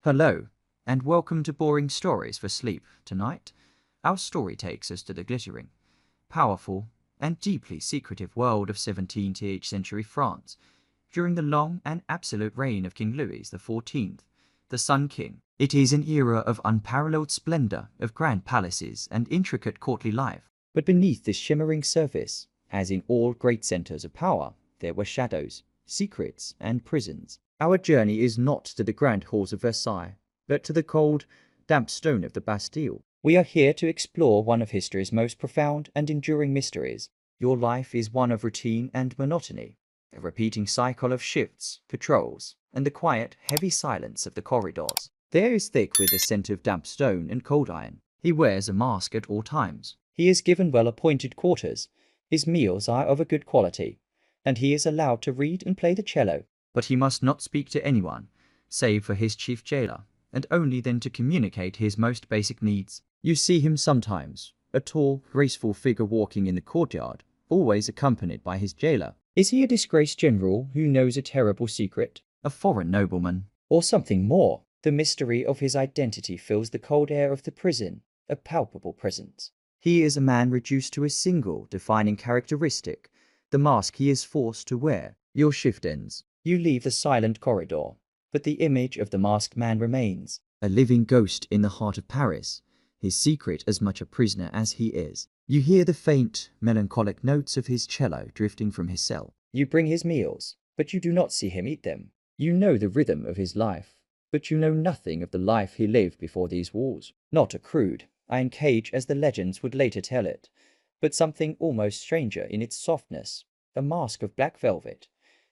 Hello, and welcome to Boring Stories for Sleep. Tonight, our story takes us to the glittering, powerful, and deeply secretive world of 17th century France during the long and absolute reign of King Louis XIV, the Sun King. It is an era of unparalleled splendor, of grand palaces and intricate courtly life. But beneath this shimmering surface, as in all great centers of power, there were shadows, secrets, and prisons. Our journey is not to the grand halls of Versailles, but to the cold, damp stone of the Bastille. We are here to explore one of history's most profound and enduring mysteries. Your life is one of routine and monotony, a repeating cycle of shifts, patrols, and the quiet, heavy silence of the corridors. The air is thick with the scent of damp stone and cold iron. He wears a mask at all times. He is given well-appointed quarters. His meals are of a good quality, and he is allowed to read and play the cello. But he must not speak to anyone, save for his chief jailer, and only then to communicate his most basic needs. You see him sometimes, a tall, graceful figure walking in the courtyard, always accompanied by his jailer. Is he a disgraced general who knows a terrible secret? A foreign nobleman? Or something more? The mystery of his identity fills the cold air of the prison, a palpable presence. He is a man reduced to a single defining characteristic, the mask he is forced to wear. Your shift ends. You leave the silent corridor, but the image of the masked man remains, a living ghost in the heart of Paris, his secret as much a prisoner as he is. You hear the faint, melancholic notes of his cello drifting from his cell. You bring his meals, but you do not see him eat them. You know the rhythm of his life, but you know nothing of the life he lived before these walls. Not a crude, iron cage as the legends would later tell it, but something almost stranger in its softness, a mask of black velvet,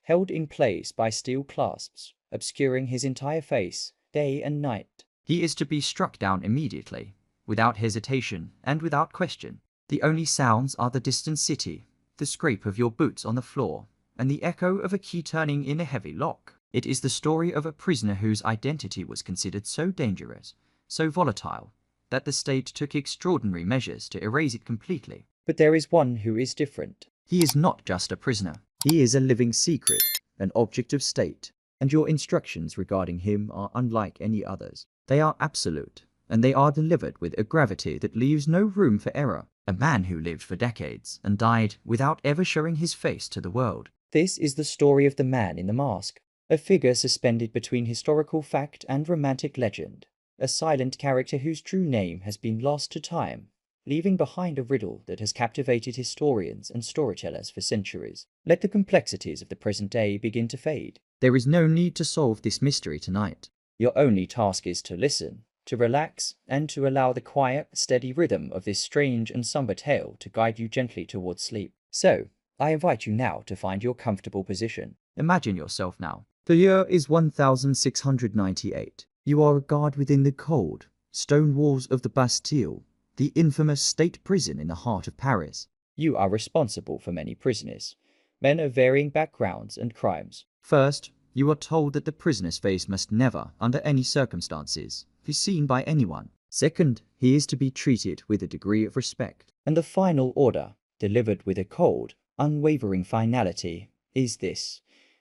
held in place by steel clasps, obscuring his entire face, day and night. He is to be struck down immediately, without hesitation and without question. The only sounds are the distant city, the scrape of your boots on the floor, and the echo of a key turning in a heavy lock. It is the story of a prisoner whose identity was considered so dangerous, so volatile, that the state took extraordinary measures to erase it completely. But there is one who is different. He is not just a prisoner. He is a living secret, an object of state, and your instructions regarding him are unlike any others. They are absolute, and they are delivered with a gravity that leaves no room for error. A man who lived for decades and died without ever showing his face to the world. This is the story of the man in the mask, a figure suspended between historical fact and romantic legend, a silent character whose true name has been lost to time, leaving behind a riddle that has captivated historians and storytellers for centuries. Let the complexities of the present day begin to fade. There is no need to solve this mystery tonight. Your only task is to listen, to relax, and to allow the quiet, steady rhythm of this strange and somber tale to guide you gently towards sleep. So, I invite you now to find your comfortable position. Imagine yourself now. The year is 1698. You are a guard within the cold, stone walls of the Bastille, the infamous state prison in the heart of Paris. You are responsible for many prisoners, men of varying backgrounds and crimes. First, you are told that the prisoner's face must never, under any circumstances, be seen by anyone. Second, he is to be treated with a degree of respect. And the final order, delivered with a cold, unwavering finality, is this: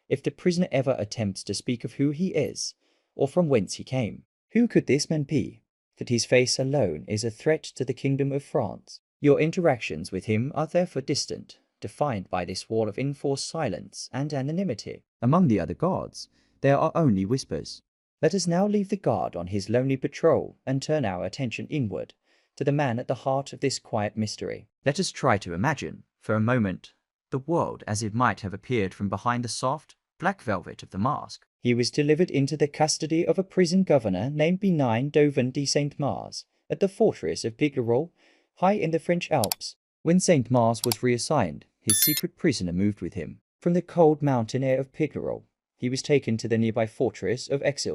if the prisoner ever attempts to speak of who he is, or from whence he came, who could this man be, that his face alone is a threat to the kingdom of France? Your interactions with him are therefore distant, defined by this wall of enforced silence and anonymity. Among the other guards, there are only whispers. Let us now leave the guard on his lonely patrol and turn our attention inward, to the man at the heart of this quiet mystery. Let us try to imagine, for a moment, the world as it might have appeared from behind the soft, black velvet of the mask. He was delivered into the custody of a prison governor named Benign Dauvin de Saint-Mars, at the fortress of Pignerol, high in the French Alps. When Saint-Mars was reassigned, his secret prisoner moved with him. From the cold mountain air of Pignerol, he was taken to the nearby fortress of Aix.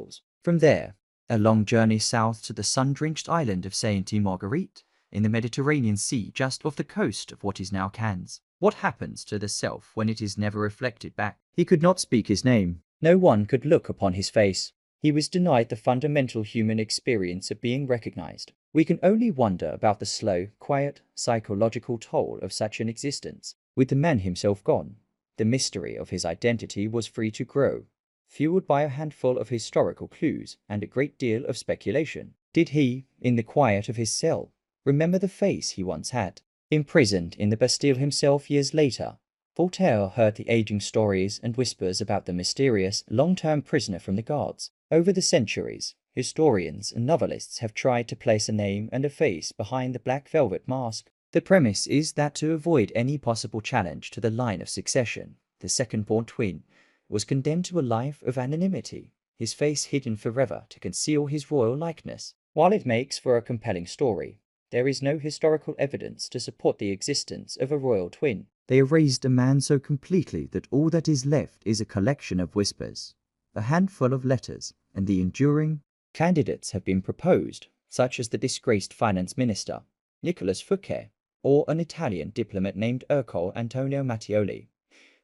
From there, a long journey south to the sun-drenched island of Sainte-Marguerite, in the Mediterranean Sea just off the coast of what is now Cannes. What happens to the self when it is never reflected back? He could not speak his name. No one could look upon his face. He was denied the fundamental human experience of being recognized. We can only wonder about the slow, quiet, psychological toll of such an existence. With the man himself gone, the mystery of his identity was free to grow, fueled by a handful of historical clues and a great deal of speculation. Did he, in the quiet of his cell, remember the face he once had? Imprisoned in the Bastille himself years later, Voltaire heard the aging stories and whispers about the mysterious, long-term prisoner from the guards. Over the centuries, historians and novelists have tried to place a name and a face behind the black velvet mask. The premise is that to avoid any possible challenge to the line of succession, the second-born twin was condemned to a life of anonymity, his face hidden forever to conceal his royal likeness. While it makes for a compelling story, there is no historical evidence to support the existence of a royal twin. They erased a man so completely that all that is left is a collection of whispers, a handful of letters, and the enduring. Candidates have been proposed, such as the disgraced finance minister, Nicolas Fouquet, or an Italian diplomat named Ercole Antonio Mattioli,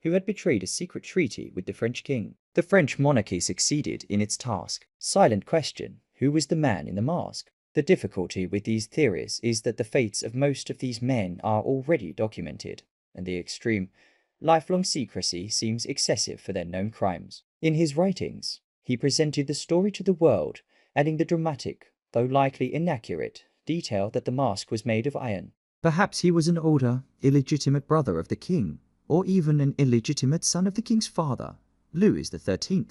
who had betrayed a secret treaty with the French king. The French monarchy succeeded in its task. Silent question: who was the man in the mask? The difficulty with these theories is that the fates of most of these men are already documented, and the extreme, lifelong secrecy seems excessive for their known crimes. In his writings, he presented the story to the world, adding the dramatic, though likely inaccurate, detail that the mask was made of iron. Perhaps he was an older, illegitimate brother of the king, or even an illegitimate son of the king's father, Louis XIII,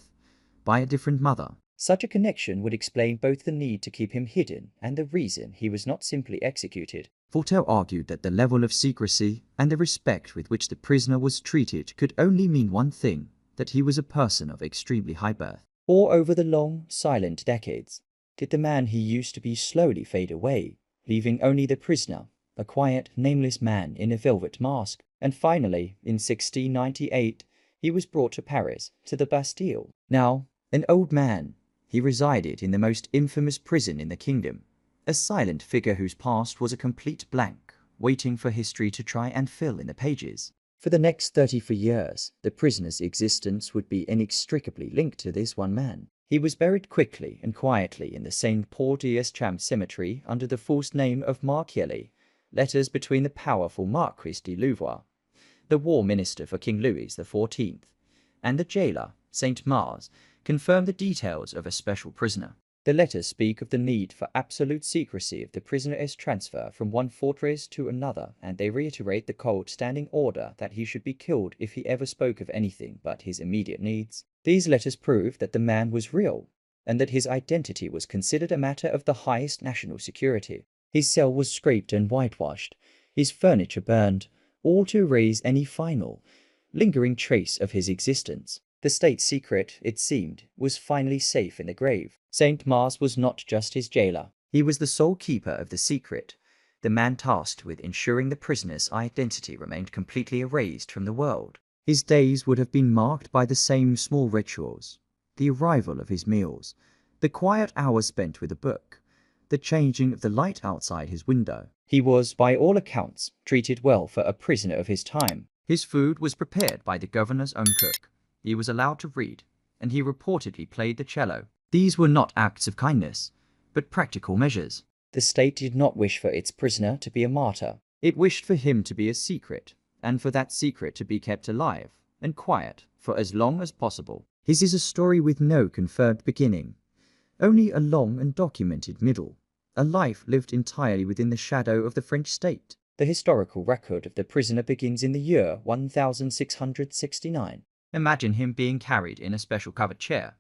by a different mother. Such a connection would explain both the need to keep him hidden and the reason he was not simply executed. Voltaire argued that the level of secrecy and the respect with which the prisoner was treated could only mean one thing, that he was a person of extremely high birth. Or over the long, silent decades, did the man he used to be slowly fade away, leaving only the prisoner, a quiet, nameless man in a velvet mask? And finally, in 1698, he was brought to Paris, to the Bastille. Now, an old man, he resided in the most infamous prison in the kingdom, a silent figure whose past was a complete blank, waiting for history to try and fill in the pages. For the next 34 years, the prisoner's existence would be inextricably linked to this one man. He was buried quickly and quietly in the St. Paul des Champs cemetery under the false name of Marchielli. Letters between the powerful Marquis de Louvois, the war minister for King Louis XIV, and the jailer, Saint Mars, confirm the details of a special prisoner. The letters speak of the need for absolute secrecy of the prisoner's transfer from one fortress to another, and they reiterate the cold standing order that he should be killed if he ever spoke of anything but his immediate needs. These letters prove that the man was real, and that his identity was considered a matter of the highest national security. His cell was scraped and whitewashed, his furniture burned, all to erase any final, lingering trace of his existence. The state secret, it seemed, was finally safe in the grave. Saint Mars was not just his jailer. He was the sole keeper of the secret, the man tasked with ensuring the prisoner's identity remained completely erased from the world. His days would have been marked by the same small rituals: the arrival of his meals, the quiet hours spent with a book, the changing of the light outside his window. He was, by all accounts, treated well for a prisoner of his time. His food was prepared by the governor's own cook. He was allowed to read, and he reportedly played the cello. These were not acts of kindness, but practical measures. The state did not wish for its prisoner to be a martyr. It wished for him to be a secret, and for that secret to be kept alive and quiet for as long as possible. His is a story with no confirmed beginning, only a long and documented middle, a life lived entirely within the shadow of the French state. The historical record of the prisoner begins in the year 1669. Imagine him being carried in a special covered chair,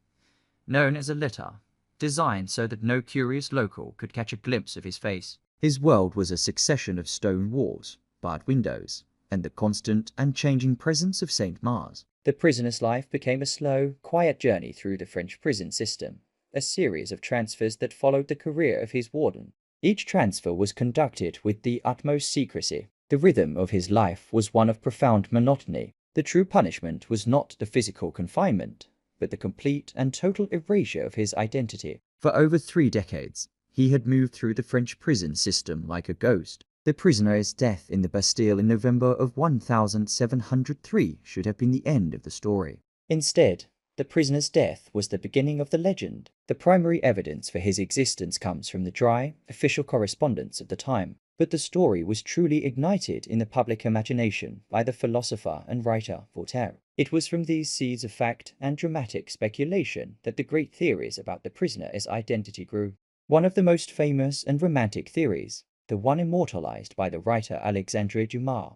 known as a litter, designed so that no curious local could catch a glimpse of his face. His world was a succession of stone walls, barred windows, and the constant and changing presence of Saint Mars. The prisoner's life became a slow, quiet journey through the French prison system, a series of transfers that followed the career of his warden. Each transfer was conducted with the utmost secrecy. The rhythm of his life was one of profound monotony. The true punishment was not the physical confinement, but the complete and total erasure of his identity. For over 3 decades, he had moved through the French prison system like a ghost. The prisoner's death in the Bastille in November of 1703 should have been the end of the story. Instead, the prisoner's death was the beginning of the legend. The primary evidence for his existence comes from the dry, official correspondence of the time. But the story was truly ignited in the public imagination by the philosopher and writer Voltaire. It was from these seeds of fact and dramatic speculation that the great theories about the prisoner's identity grew. One of the most famous and romantic theories, the one immortalized by the writer Alexandre Dumas,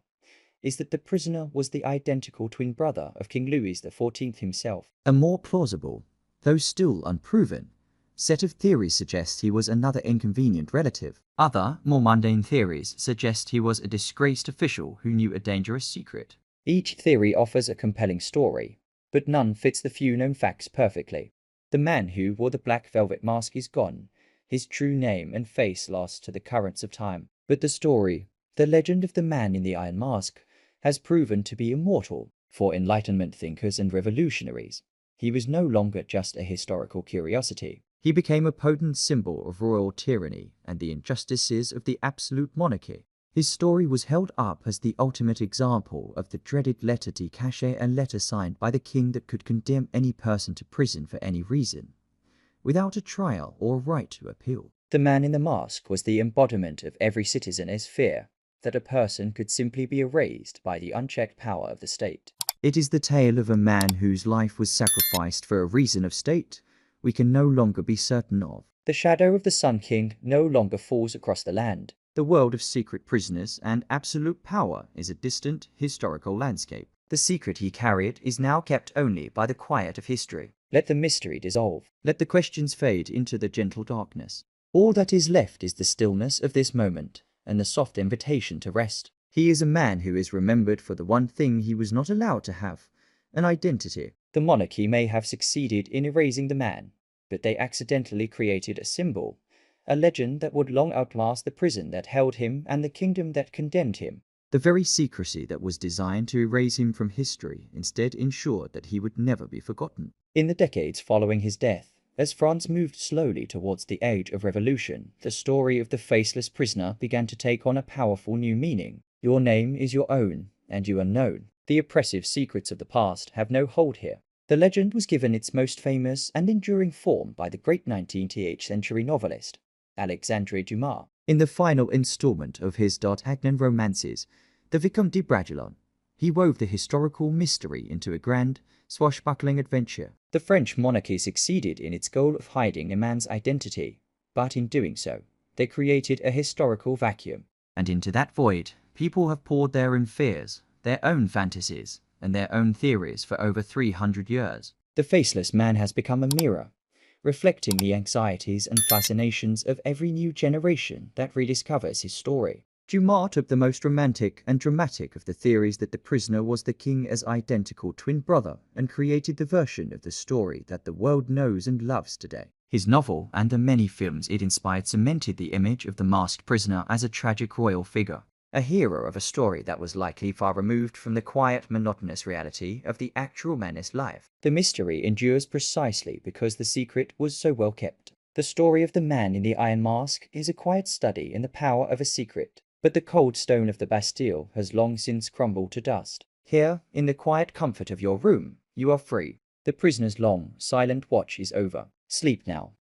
is that the prisoner was the identical twin brother of King Louis XIV himself. A more plausible, though still unproven, set of theories suggests he was another inconvenient relative. Other, more mundane theories suggest he was a disgraced official who knew a dangerous secret. Each theory offers a compelling story, but none fits the few known facts perfectly. The man who wore the black velvet mask is gone. His true name and face lost to the currents of time. But the story, the legend of the man in the iron mask, has proven to be immortal for Enlightenment thinkers and revolutionaries. He was no longer just a historical curiosity. He became a potent symbol of royal tyranny and the injustices of the absolute monarchy. His story was held up as the ultimate example of the dreaded lettre de cachet, a letter signed by the king that could condemn any person to prison for any reason, without a trial or a right to appeal. The man in the mask was the embodiment of every citizen's fear that a person could simply be erased by the unchecked power of the state. It is the tale of a man whose life was sacrificed for a reason of state we can no longer be certain of. The shadow of the Sun King no longer falls across the land. The world of secret prisoners and absolute power is a distant, historical landscape. The secret he carried is now kept only by the quiet of history. Let the mystery dissolve. Let the questions fade into the gentle darkness. All that is left is the stillness of this moment and the soft invitation to rest. He is a man who is remembered for the one thing he was not allowed to have, an identity. The monarchy may have succeeded in erasing the man, but they accidentally created a symbol, a legend that would long outlast the prison that held him and the kingdom that condemned him. The very secrecy that was designed to erase him from history instead ensured that he would never be forgotten. In the decades following his death, as France moved slowly towards the age of revolution, the story of the faceless prisoner began to take on a powerful new meaning. Your name is your own, and you are known. The oppressive secrets of the past have no hold here. The legend was given its most famous and enduring form by the great 19th century novelist, Alexandre Dumas, in the final installment of his D'Artagnan romances, the Vicomte de Bragelonne. He wove the historical mystery into a grand, swashbuckling adventure. The French monarchy succeeded in its goal of hiding a man's identity, but in doing so, they created a historical vacuum. And into that void, people have poured their own fears, their own fantasies, and their own theories for over 300 years. The faceless man has become a mirror, reflecting the anxieties and fascinations of every new generation that rediscovers his story. Dumas took the most romantic and dramatic of the theories that the prisoner was the king's identical twin brother and created the version of the story that the world knows and loves today. His novel and the many films it inspired cemented the image of the masked prisoner as a tragic royal figure, a hero of a story that was likely far removed from the quiet, monotonous reality of the actual man's life. The mystery endures precisely because the secret was so well kept. The story of the man in the iron mask is a quiet study in the power of a secret, but the cold stone of the Bastille has long since crumbled to dust. Here, in the quiet comfort of your room, you are free. The prisoner's long, silent watch is over. Sleep now.